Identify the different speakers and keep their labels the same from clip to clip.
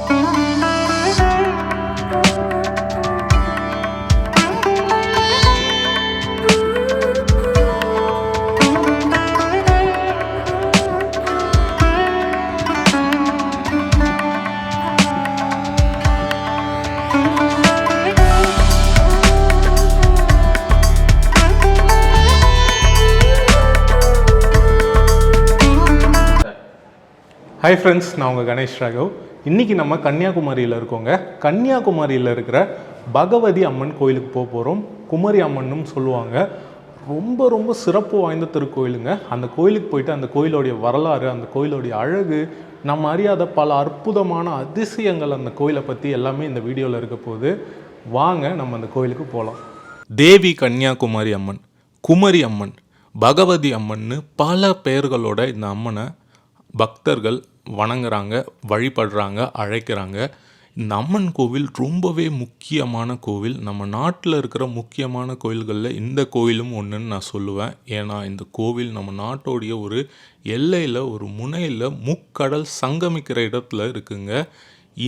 Speaker 1: Hi friends, நான் உங்கள் கணேஷ் ராகவ். இன்றைக்கி நம்ம கன்னியாகுமரியில் இருக்கோங்க. கன்னியாகுமரியில் இருக்கிற பகவதி அம்மன் கோயிலுக்கு போக போகிறோம். குமரி அம்மன்னு சொல்லுவாங்க. ரொம்ப ரொம்ப சிறப்பு வாய்ந்த திருக்கோயிலுங்க. அந்த கோயிலுக்கு போயிட்டு அந்த கோயிலோடைய வரலாறு, அந்த கோயிலோடைய அழகு, நம்ம அறியாத பல அற்புதமான அதிசயங்கள் அந்த கோயிலை பற்றி எல்லாமே இந்த வீடியோவில் இருக்க போது. வாங்க நம்ம அந்த கோயிலுக்கு போகலாம். தேவி கன்னியாகுமரி அம்மன், குமரி அம்மன், பகவதி அம்மன்னு பல பெயர்களோட இந்த அம்மனை பக்தர்கள் வணங்குறாங்க, வழிபடுறாங்க, அழைக்கிறாங்க. இந்த அம்மன் கோவில் ரொம்பவே முக்கியமான கோவில். நம்ம நாட்டில் இருக்கிற முக்கியமான கோவில்களில் இந்த கோவிலும் ஒன்றுன்னு நான் சொல்லுவேன். ஏன்னா இந்த கோவில் நம்ம நாட்டோடைய ஒரு எல்லையில், ஒரு முனையில், முக்கடல் சங்கமிக்கிற இடத்துல இருக்குங்க.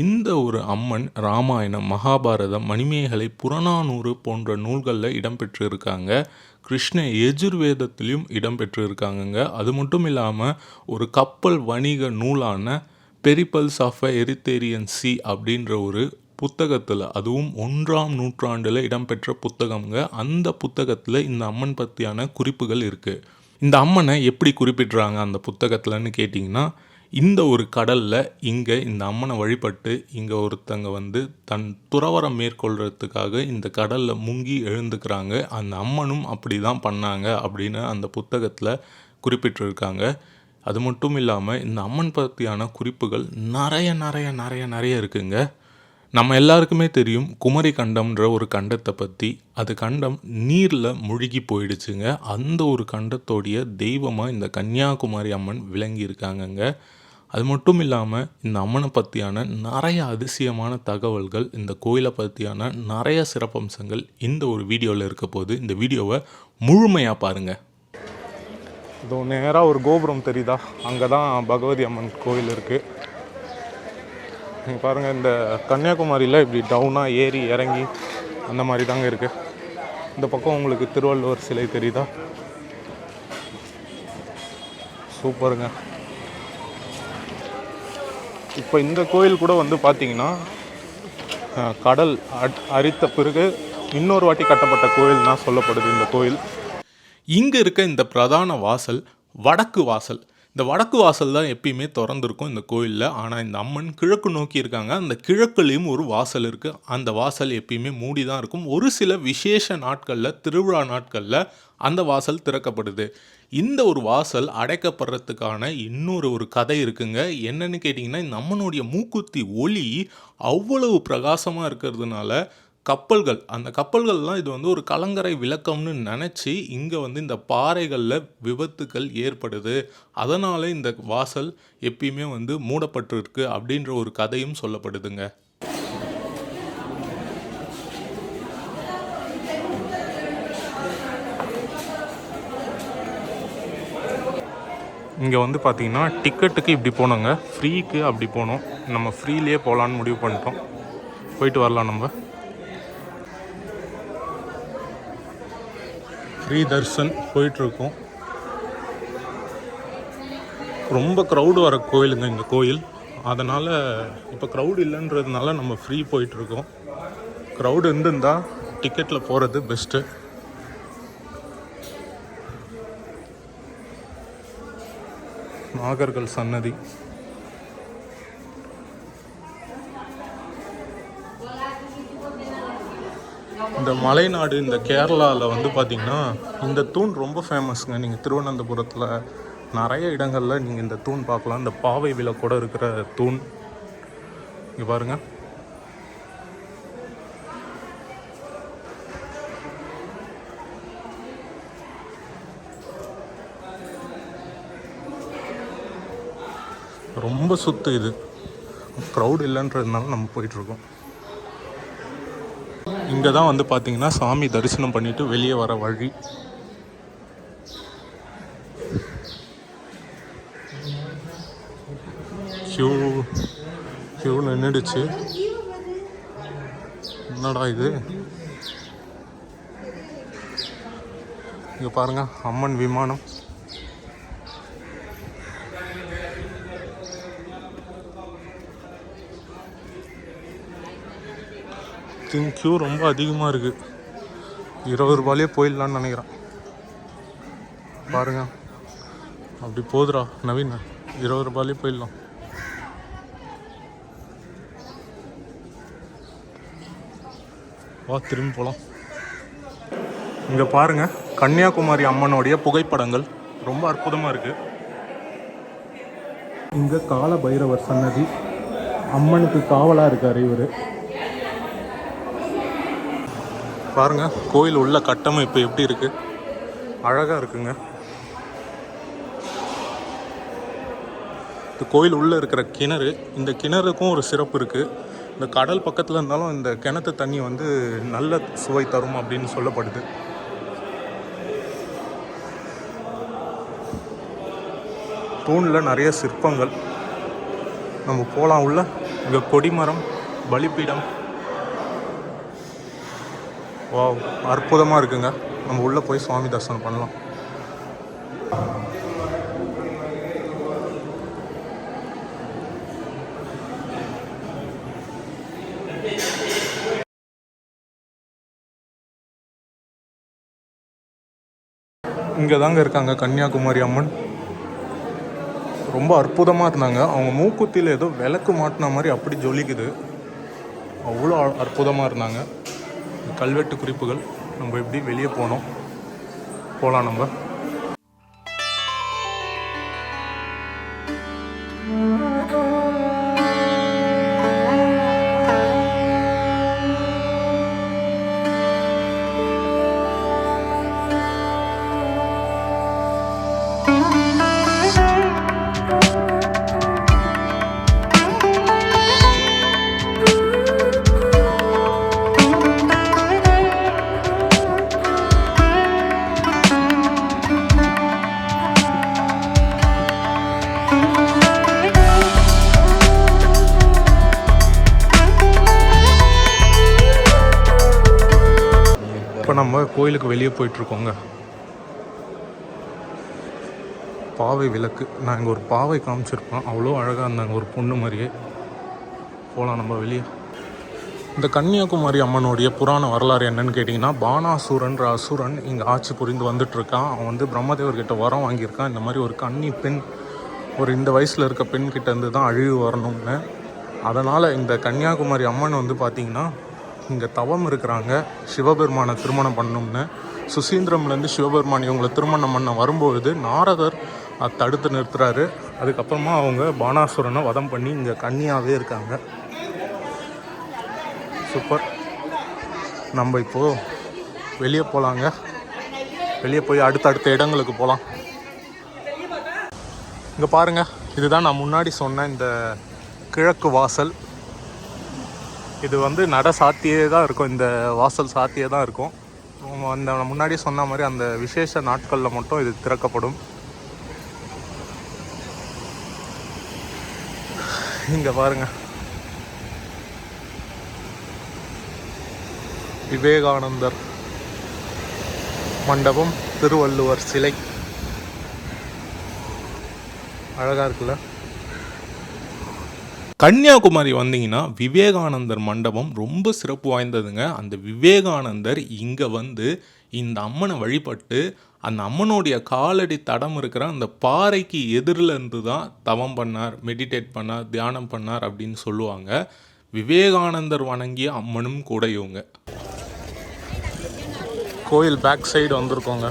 Speaker 1: இந்த ஒரு அம்மன் ராமாயணம், மகாபாரதம், மணிமேகலை, புறநானூறு போன்ற நூல்களில் இடம்பெற்று இருக்காங்க. கிருஷ்ண யஜுர்வேதத்திலையும் இடம்பெற்று இருக்காங்கங்க. அது மட்டும் இல்லாமல் ஒரு கப்பல் வணிக நூலான பெரிபல்ஸ் ஆஃப் அ எரித்தேரியன் சி அப்படின்ற ஒரு புத்தகத்தில், அதுவும் 1ஆம் நூற்றாண்டில் இடம்பெற்ற புத்தகம்ங்க. அந்த புத்தகத்தில் இந்த அம்மன் பற்றியான குறிப்புகள் இருக்குது. இந்த அம்மனை எப்படி குறிப்பிட்றாங்க அந்த புத்தகத்தில்னு கேட்டிங்கன்னா, இந்த ஒரு கடலில் இங்கே இந்த அம்மனை வழிபட்டு இங்கே ஒருத்தங்க தன் துறவரம் மேற்கொள்கிறதுக்காக இந்த கடலில் முங்கி எழுந்துக்கிறாங்க. அந்த அம்மனும் அப்படி தான் பண்ணாங்க அப்படின்னு அந்த புத்தகத்தில் குறிப்பிட்டிருக்காங்க. அது மட்டும் இல்லாமல் இந்த அம்மன் பற்றியான குறிப்புகள் நிறைய இருக்குங்க. நம்ம எல்லாருக்குமே தெரியும் குமரி கண்டம்ன்ற ஒரு கண்டத்தை பற்றி. அது கண்டம் நீரில் முழுகி போயிடுச்சுங்க. அந்த ஒரு கண்டத்தோடைய தெய்வமாக இந்த கன்னியாகுமரி அம்மன் விளங்கி இருக்காங்கங்க. அது மட்டும் இல்லாமல் இந்த அம்மனை பற்றியான நிறைய அதிசயமான தகவல்கள், இந்த கோயிலை பற்றியான நிறைய சிறப்பம்சங்கள் இந்த ஒரு வீடியோவில் இருக்க போது. இந்த வீடியோவை முழுமையாக பாருங்கள். இதோ நேராக ஒரு கோபுரம் தெரியுதா, அங்கே தான் பகவதி அம்மன் கோயில் இருக்குது. நீங்கள் பாருங்கள், இந்த கன்னியாகுமரியில் இப்படி டவுனாக ஏறி இறங்கி அந்த மாதிரி தாங்க இருக்குது. இந்த பக்கம் உங்களுக்கு திருவள்ளுவர் சிலை தெரியுதா, சூப்பருங்க. இப்போ இந்த கோயில் கூட பார்த்திங்கன்னா கடல் அரித்த பிறகு இன்னொரு வாட்டி கட்டப்பட்ட கோயில் தான் சொல்லப்படுது இந்த கோயில். இங்கே இருக்க இந்த பிரதான வாசல் வடக்கு வாசல். இந்த வடக்கு வாசல் தான் எப்பயுமே திறந்துருக்கும் இந்த கோயிலில். ஆனால் இந்த அம்மன் கிழக்கு நோக்கி இருக்காங்க. அந்த கிழக்குலேயும் ஒரு வாசல் இருக்குது. அந்த வாசல் எப்பயுமே மூடி தான் இருக்கும். ஒரு சில விசேஷ நாட்களில், திருவிழா நாட்களில் அந்த வாசல் திறக்கப்படுது. இந்த ஒரு வாசல் அடைக்கப்படுறதுக்கான இன்னொரு கதை இருக்குங்க. என்னன்னு கேட்டிங்கன்னா, இந்த அம்மனுடைய மூக்குத்தி ஒளி அவ்வளவு பிரகாசமாக இருக்கிறதுனால கப்பல்கள், அந்த கப்பல்கள்லாம் இது ஒரு கலங்கரை விளக்கம்னு நினச்சி இங்கே இந்த பாறைகளில் விபத்துக்கள் ஏற்படுது. அதனால் இந்த வாசல் எப்பயுமே மூடப்பட்டிருக்கு அப்படின்ற ஒரு கதையும் சொல்லப்படுதுங்க. இங்கே பார்த்திங்கன்னா டிக்கெட்டுக்கு இப்படி போனோங்க, ஃப்ரீக்கு அப்படி போனோம். நம்ம ஃப்ரீலேயே போகலான்னு முடிவு பண்ணிட்டோம். போயிட்டு வரலாம். நம்ம ஃப்ரீ தர்ஷன் போயிட்டுருக்கோம். ரொம்ப க்ரௌடு வர கோயிலுங்க இந்த கோயில். அதனால் இப்போ க்ரௌடு இல்லைன்றதுனால நம்ம ஃப்ரீ போயிட்டுருக்கோம். க்ரௌடு இருந்திருந்தால் டிக்கெட்டில் போகிறது பெஸ்ட்டு. நாகர்கள் சன்னதி. இந்த மலைநாடு, இந்த கேரளாவில் பார்த்திங்கன்னா இந்த தூண் ரொம்ப ஃபேமஸ்ங்க. நீங்கள் திருவனந்தபுரத்தில் நிறைய இடங்களில் நீங்கள் இந்த தூண் பார்க்கலாம். இந்த பாவை விளக்கோட இருக்கிற தூண் இங்கே பாருங்கள். ரொம்ப சுத்து. இது க்ரௌட் இல்லைன்றதுனால நம்ம போயிட்டுருக்கோம். இங்கே தான் பார்த்திங்கன்னா சாமி தரிசனம் பண்ணிவிட்டு வெளியே வர வழி. கியூ நின்றுடுச்சு. என்னடா இது? இங்கே பாருங்க, அம்மன் விமானம். கியூ ரொம்ப அதிகமாக இருக்குது. 20 ரூபாயிலே போயிடலான்னு நினைக்கிறேன். பாருங்க, அப்படி போதுரா நவீன், 20 ரூபாயிலே போயிடலாம். வா திரும்பி போகலாம். இங்கே பாருங்கள், கன்னியாகுமரி அம்மனுடைய புகைப்படங்கள் ரொம்ப அற்புதமாக இருக்குது. இங்கே கால பைரவர் சன்னதி, அம்மனுக்கு காவலாக இருக்கார் இவர். பாருங்கள், கோயில் உள்ள கட்டமைப்பு எப்படி இருக்குது, அழகாக இருக்குங்க. இந்த கோயில் உள்ளே இருக்கிற கிணறு, இந்த கிணறுக்கும் ஒரு சிறப்பு இருக்குது. இந்த கடல் பக்கத்தில் இருந்தாலும் இந்த கிணத்து தண்ணி வந்து நல்ல சுவை தரும் அப்படின்னு சொல்லப்படுது. தூணில் நிறைய சிற்பங்கள். நம்ம போகலாம் உள்ள. இங்கே கொடிமரம், பலிப்பீடம். வாவ், அற்புதமாக இருக்குங்க. நம்ம உள்ளே போய் சுவாமி தரிசனம் பண்ணலாம். இங்கே தாங்க இருக்காங்க கன்னியாகுமரி அம்மன். ரொம்ப அற்புதமாக இருந்தாங்க. அவங்க மூக்குத்தியில் ஏதோ விளக்கு மாட்டின மாதிரி அப்படி ஜொலிக்குது. அவ்வளோ அற்புதமாக இருந்தாங்க. கல்வெட்டு குறிப்புகள். நம்ம எப்படி வெளியே போகலாம் நம்ம. இப்போ நம்ம கோயிலுக்கு வெளியே போயிட்டுருக்கோங்க. பாவை விளக்கு. நான் இங்கே ஒரு பாவை காமிச்சிருப்பேன், அவ்வளோ அழகாக இருந்தாங்க, ஒரு பொண்ணு மாதிரியே. போகலாம் நம்ம வெளியே. இந்த கன்னியாகுமரி அம்மனுடைய புராண வரலாறு என்னன்னு கேட்டிங்கன்னா, பானாசூரன்ற அசுரன் இங்கே ஆட்சி புரிந்து வந்துட்டுருக்கான். அவன் வந்து பிரம்மதேவர்கிட்ட வரம் வாங்கியிருக்கான். இந்த மாதிரி ஒரு கன்னி பெண், ஒரு இந்த வயசில் இருக்க பெண்கிட்ட இருந்து தான் அழிவு வரணும்னு. அதனால் இந்த கன்னியாகுமரி அம்மன் வந்து பார்த்திங்கன்னா இங்கே தவம் இருக்கிறாங்க, சிவபெருமானை திருமணம் பண்ணணும்னு. சுசீந்திரம்லேருந்து சிவபெருமான் இவங்களை திருமணம் பண்ண வரும்பொழுது நாரதர் அதை தடுத்து நிறுத்துறாரு. அதுக்கப்புறமா அவங்க பானாசுரனை வதம் பண்ணி இங்கே கன்னியாகவே இருக்காங்க. சூப்பர். நம்ம இப்போது வெளியே போகலாங்க. வெளியே போய் அடுத்தடுத்த இடங்களுக்கு போகலாம். இங்கே பாருங்கள், இதுதான் நான் முன்னாடி சொன்ன இந்த கிழக்கு வாசல். இது வந்து நட சாத்தியே தான் இருக்கும், இந்த வாசல் சாத்தியே தான் இருக்கும். அந்த முன்னாடி சொன்ன மாதிரி அந்த விசேஷ நாட்களில் மட்டும் இது திறக்கப்படும். இங்கே பாருங்கள், விவேகானந்தர் மண்டபம், திருவள்ளுவர் சிலை. அழகாக இருக்குல்ல? கன்னியாகுமரி வந்தீங்கன்னா விவேகானந்தர் மண்டபம் ரொம்ப சிறப்பு வாய்ந்ததுங்க. அந்த விவேகானந்தர் இங்கே வந்து இந்த அம்மனை வழிபட்டு அந்த அம்மனுடைய காலடி தடம் இருக்கிற அந்த பாறைக்கு எதிரில் இருந்து தான் தவம் பண்ணார், மெடிடேட் பண்ணார், தியானம் பண்ணார் அப்படின்னு சொல்லுவாங்க. விவேகானந்தர் வணங்கிய அம்மனும் கூட இவங்க. கோயில் பேக் சைடு வந்திருக்கோங்க.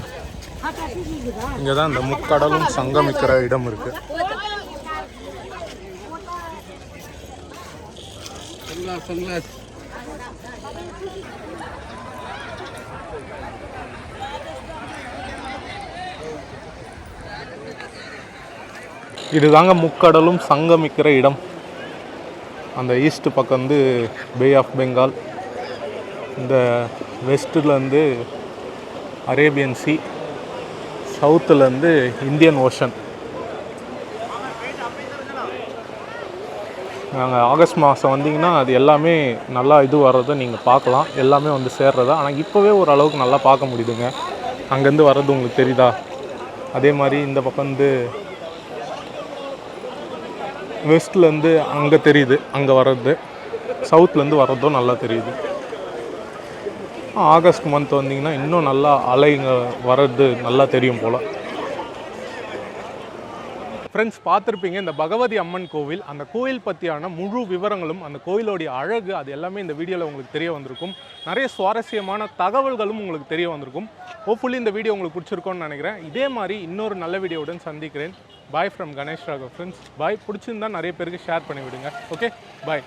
Speaker 1: இங்கே தான் இந்த முக்கடலும் சங்கமிக்கிற இடம் இருக்குது. இதுதாங்க முக்கடலும் சங்கமிக்கிற இடம். அந்த ஈஸ்ட் பக்கம் வந்து பே ஆஃப் பெங்கால், இந்த வெஸ்ட்லேருந்து அரேபியன் சி, சவுத்துலேருந்து இந்தியன் ஓஷன். நாங்கள் ஆகஸ்ட் மாதம் வந்தீங்கன்னா அது எல்லாமே நல்லா இது வர்றதை நீங்கள் பார்க்கலாம், எல்லாமே வந்து சேர்றதா. ஆனால் இப்போவே ஓரளவுக்கு நல்லா பார்க்க முடியுதுங்க. அங்கேருந்து வர்றது உங்களுக்கு தெரியுதா? அதே மாதிரி இந்த பக்கம் வந்து வெஸ்ட்லேருந்து அங்கே தெரியுது, அங்கே வர்றது, சவுத்துலேருந்து வர்றதும் நல்லா தெரியுது. ஆகஸ்ட் மந்த் வந்தீங்கன்னா இன்னும் நல்லா அலைங்க வர்றது நல்லா தெரியும் போல். ஃப்ரெண்ட்ஸ், பார்த்துருப்பீங்க இந்த பகவதி அம்மன் கோவில், அந்த கோவில் பற்றியான முழு விவரங்களும், அந்த கோவிலோடைய அழகு, அது எல்லாமே இந்த வீடியோவில் உங்களுக்கு தெரிய வந்திருக்கும். நிறைய சுவாரஸ்யமான தகவல்களும் உங்களுக்கு தெரிய வந்திருக்கும். ஹோப்ஃபுல்லி இந்த வீடியோ உங்களுக்கு பிடிச்சிருக்கோன்னு நினைக்கிறேன். இதே மாதிரி இன்னொரு நல்ல வீடியோவுடன் சந்திக்கிறேன். Bye from Ganesh Raghav. Friends bye. பிடிச்சிருந்தா நிறைய பேருக்கு ஷேர் பண்ணி விடுங்க. ஓகே, பாய்.